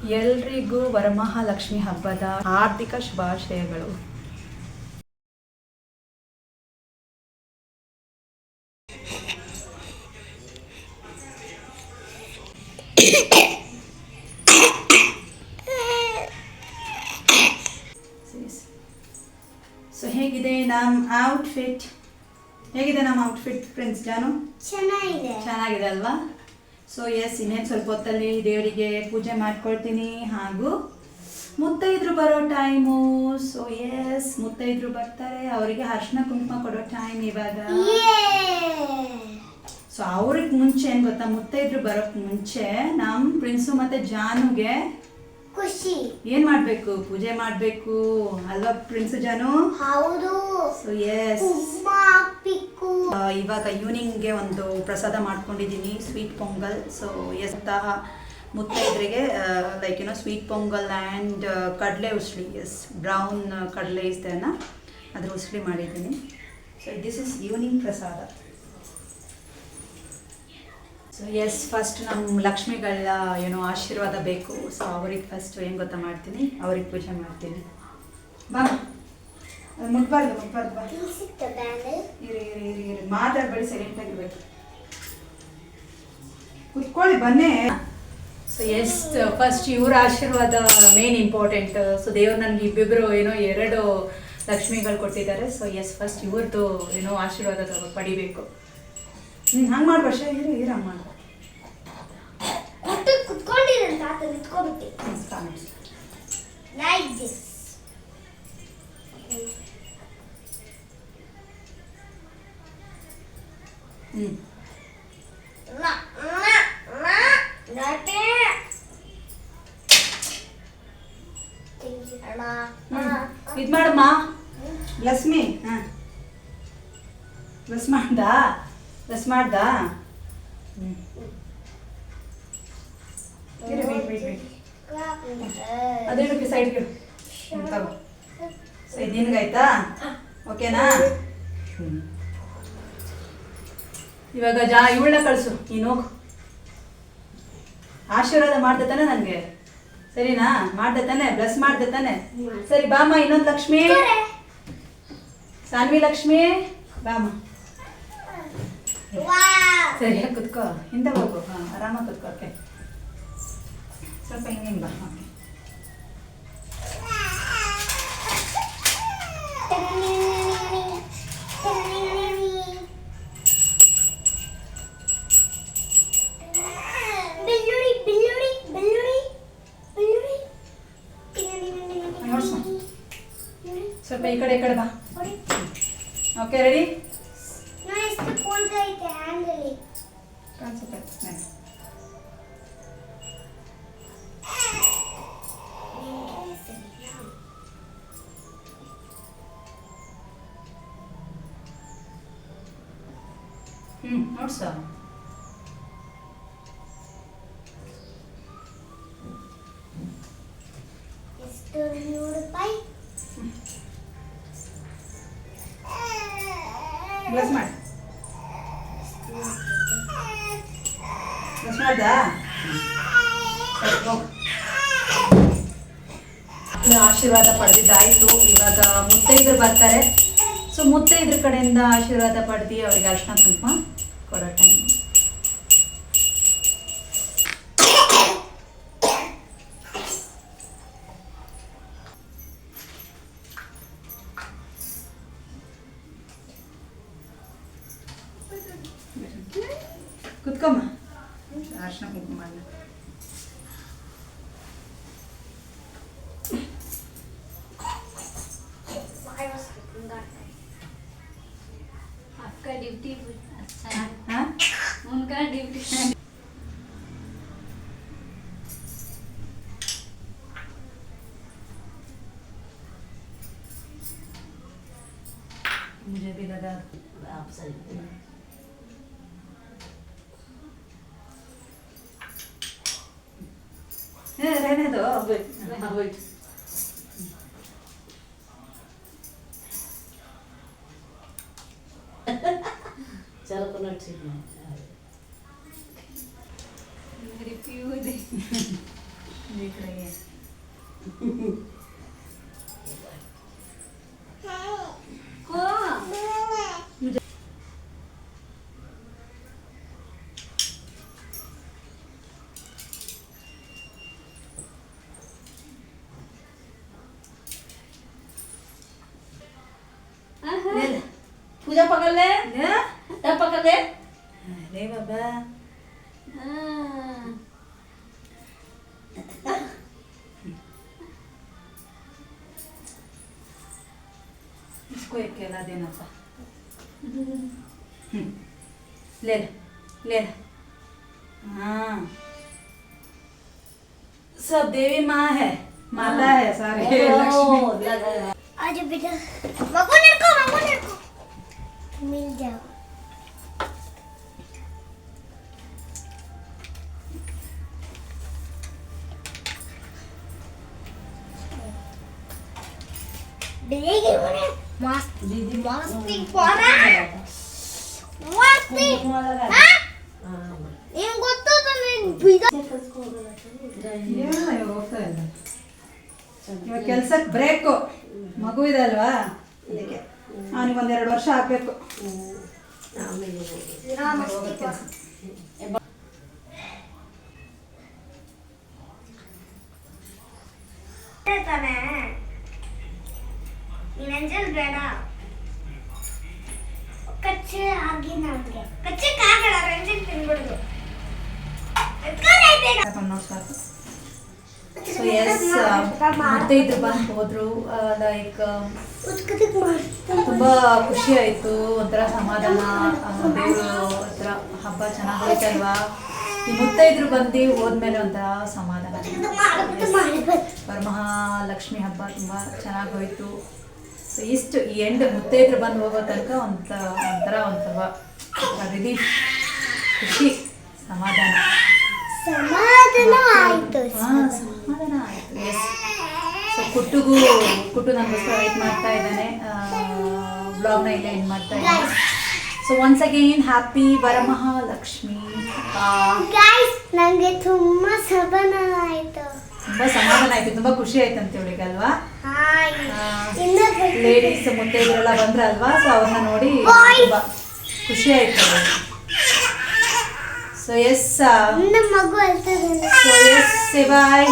ಎಲ್ರಿಗೂ ವರಮಹಾಲಕ್ಷ್ಮಿ ಹಬ್ಬದ ಹಾರ್ದಿಕ ಶುಭಾಶಯಗಳು. ಸೊ ಹೇಗಿದೆ ನಮ್ಮ ಔಟ್ಫಿಟ್? ಫ್ರೆಂಡ್ಸ್? ಜಾನು ಚೆನ್ನಾಗಿದೆ ಅಲ್ವಾ? ಸೊ ಎಸ್, ಇನ್ನೇನು ಸ್ವಲ್ಪ ಹೊತ್ತಲ್ಲಿ ದೇವರಿಗೆ ಪೂಜೆ ಮಾಡ್ಕೊಳ್ತೀನಿ. ಹಾಗೂ ಮುತ್ತೈದರು ಬರೋ ಟೈಮು. ಸೊ ಎಸ್, ಮುತ್ತೈದರು ಬರ್ತಾರೆ, ಅವರಿಗೆ ಅರ್ಶಿನ ಕುಂಕುಮ ಕೊಡೋ ಟೈಮ್ ಇವಾಗ. ಸೊ ಅವ್ರಿಗೆ ಮುಂಚೆ ಏನು ಗೊತ್ತಾ, ಮುತ್ತೈದರು ಬರೋಕ್ಕೆ ಮುಂಚೆ ನಮ್ಮ ಪ್ರಿನ್ಸು ಮತ್ತು ಜಾನುಗೆ ಖುಷಿ ಏನ್ ಮಾಡ್ಬೇಕು? ಪೂಜೆ ಮಾಡ್ಬೇಕು ಅಲ್ವಾ ಪ್ರಿನ್ಸು ಜಾನು? ಹೌದು. ಸೊ ಎಸ್, ಇವಾಗ ಈವ್ನಿಂಗ್ಗೆ ಒಂದು ಪ್ರಸಾದ ಮಾಡ್ಕೊಂಡಿದ್ದೀನಿ, ಸ್ವೀಟ್ ಪೊಂಗಲ್. ಸೊ ಎಸ್, ಮುತ್ತೈದ್ರಿಗೆ ಲೈಕ್ ಸ್ವೀಟ್ ಪೊಂಗಲ್ ಆ್ಯಂಡ್ ಕಡಲೆ ಉಸ್ಲಿ. ಎಸ್, ಬ್ರೌನ್ ಕಡಲೆ ಇಸ್ತೇನ ಅದ್ರ ಉಸ್ಲಿ ಮಾಡಿದ್ದೀನಿ. ಸೊ ದಿಸ್ ಇಸ್ ಈವ್ನಿಂಗ್ ಪ್ರಸಾದ. ಸೊ ಎಸ್, ಫಸ್ಟ್ ನಮ್ಮ ಲಕ್ಷ್ಮಿಗಳ ಆಶೀರ್ವಾದ ಬೇಕು. ಸೊ ಅವ್ರಿಗೆ ಫಸ್ಟ್ ಏನು ಗೊತ್ತಾ ಮಾಡ್ತೀನಿ, ಅವ್ರಿಗೆ ಪೂಜೆ ಮಾಡ್ತೀನಿ. ಬಾ, ಮುಟ್ಬಾರ್ದು ಬಾ. ಇರಿ ಮಾತಾಡ್ಬೇಡಿ, ಸೈಲೆಂಟ್ ಆಗಿರ್ಬೇಕು. ಕುತ್ಕೊಳ್ಳಿ, ಬನ್ನಿ. ಸೊ ಎಸ್, ಫಸ್ಟ್ ಇವ್ರ ಆಶೀರ್ವಾದ ಮೇನ್ ಇಂಪಾರ್ಟೆಂಟ್. ಸೊ ದೇವ್ರು ನನಗೆ ಇಬ್ಬಿಬ್ರು 2 ಲಕ್ಷ್ಮಿಗಳು ಕೊಟ್ಟಿದ್ದಾರೆ. ಸೊ ಎಸ್, ಫಸ್ಟ್ ಇವ್ರದ್ದು ಆಶೀರ್ವಾದ ಪಡಿಬೇಕು. ಹಂಗೆ ಮಾಡ್ಬಾರ್ಷ, ಇರ ಹಂಗೆ ಮಾಡು. ಇದು ಮಾಡಮ್ಮ, ಲಕ್ಷ್ಮಿ. ಹಾಂ, ಬ್ಲಸ್ ಮಾಡ್ದ. ಅದೇನಕ್ಕೆ ಸೈಡ್ಗೆ ತಗೋ. ಸೊ ಇದು ನಿನ್ಗಾಯ್ತಾ? ಓಕೆನಾ? ಇವಾಗ ಇವಳನ್ನ ಕಳಿಸು, ನೀನು ಹೋಗು. ಆಶೀರ್ವಾದ ಮಾಡ್ದೆ ತಾನೆ ನನಗೆ? ಸರಿನಾ? ಮಾಡ್ದೆ ತಾನೆ? ಬ್ಲಸ್ ಮಾಡ್ದೆ ತಾನೆ? ಸರಿ, ಬಾಮ. ಇನ್ನೊಂದು ಲಕ್ಷ್ಮಿ, ಸಾನ್ವಿ ಲಕ್ಷ್ಮಿ, ಬಾಮ. ಸರಿಯಾಗಿ ಕುತ್ಕೋ, ಹಿಂದೆ ಹೋಗು. ಹಾಂ, ಆರಾಮಾಗಿ ಕುತ್ಕೋ. ಓಕೆ, ಸ್ವಲ್ಪ ಹಿಂಗೆ ಬಾ. ಓಕೆ, ಸ್ವಲ್ಪ ಈ ಕಡೆ ಬಾ. Okay, ready? ಕಾಣಿಸುತ್ತೆ. ನೋಡ್ಸ. ಬ್ಲಸ್ ಮಾಡಿ. ಬ್ಲಸ್ ಮಾಡ್ದಾ? ಆಶೀರ್ವಾದ ಪಡೆದಿದ್ದಾಯಿತು. ಇವಾಗ ಮುತ್ತೈದರು ಬರ್ತಾರೆ. ಸೊ ಮುತ್ತೈದ್ರ ಕಡೆಯಿಂದ ಆಶೀರ್ವಾದ ಪಡೆದು ಅವರಿಗೆ ಅರ್ಶಿನ ಕುಂಕುಮ ಕೊಡೋ ಟೈಮ್. ಕುತ್ಕೊಮ್ಮ, ಅರ್ಶಿನ ಕುಂಕುಮ ಮಾಡಿ. आपका ड्यूटी अच्छा है। हाँ, उनका ड्यूटी मुझे भी लगा आप सही। रहने दो. चलो कोनो ठीक नहीं रिव्यू दे ಈ ಕಡೆಗೆ ಹೋ पूजा पकड़ ले तब पकड़ ले अरे बाबा इसको एक केला देना था ले ले हाँ सब देवी माँ है माता है सारे लक्ष्मी आज बेटा मगो मिल जाओ बेगी बोले मस्त दीदी मस्त पड़ा मस्त ಏನ್ ಗೊತ್ತದ ನೀನು ಬೀದ ಹೋಗ್ತಾ ಇಲ್ಲ ಇವಾಗ ಕೆಲ್ಸಕ್ಕೆ ಬ್ರೇಕು ಮಗು ಇದೆ ಅಲ್ವಾ ಅದಕ್ಕೆ ಅವನಿಗೆ 1-2 ವರ್ಷ ಆಗ್ಬೇಕು ತಾನೆ ನೀನಂಜಲ್ ಬೇಡ ಕಚ್ಚೆ ಆಗಿ ನಮಗೆ ಕಚ್ಚೆ ಕಾಗಡ ರಂಜನ್ ತಿನ್ಬಿಡುದು ಸೊ ಎಸ್ ಮತ್ತೆ ಇದ್ರು ಬಂದು ಹೋದ್ರು ಲೈಕ್ ತುಂಬಾ ಖುಷಿ ಆಯ್ತು ಒಂಥರ ಸಮಾಧಾನ ದೇವರು ಹತ್ರ ಹಬ್ಬ ಚೆನ್ನಾಗಿ ಹೋಯ್ತಲ್ವಾ ಈ ಮುತ್ತೈದ್ರು ಬಂದು ಹೋದ್ಮೇಲೆ ಒಂಥರ ಸಮಾಧಾನ ವರಮಹಾಲಕ್ಷ್ಮಿ ಹಬ್ಬ ತುಂಬಾ ಚೆನ್ನಾಗಿ ಹೋಯ್ತು ಸೊ ಇಷ್ಟು ಈ ಎಂಡ್ ಮುತ್ತೈದ್ರು ಬಂದು ಹೋಗೋ ತನಕ ಒಂಥರ ರಿಲೀಫ್ ಖುಷಿ ಸಮಾಧಾನ ಆಯ್ತು ಸಮಾಧಾನ ಆಯ್ತು ಎಸ್ ಸೊ ಕುಟ್ಟು ನನಗೋಸ್ಕರ ವೆಯ್ಟ್ ಮಾಡ್ತಾ ಇದ್ದಾನೆ ಬ್ಲಾಗ್ನ ಇಲ್ಲೇ ಎಂಡ್ ಮಾಡ್ತಾ ಇದ್ದಾನೆ so once again happy Varamahalakshmi guys ನನಗೆ ತುಂಬಾ ಸಮಾಧಾನ ಆಯ್ತು ತುಂಬಾ ಖುಷಿ ಆಯ್ತು ಅಂತ ಇವಳಿಗೆ ಅಲ್ವಾ ಹಾಯ್ ಲೇಡೀಸ್ ಮುಂದೆ ಇವರೆಲ್ಲ ಬಂದ್ರಲ್ವಾ ಸೊ ಅವ್ರನ್ನ ನೋಡಿ ತುಂಬಾ ಖುಷಿ ಆಯ್ತು ಸೊ ಎಸ್ ನಮ್ಮ ಮಗು ಹೇಳ್ತದೆ ಸೊ ಎಸ್ ಬಾಯ್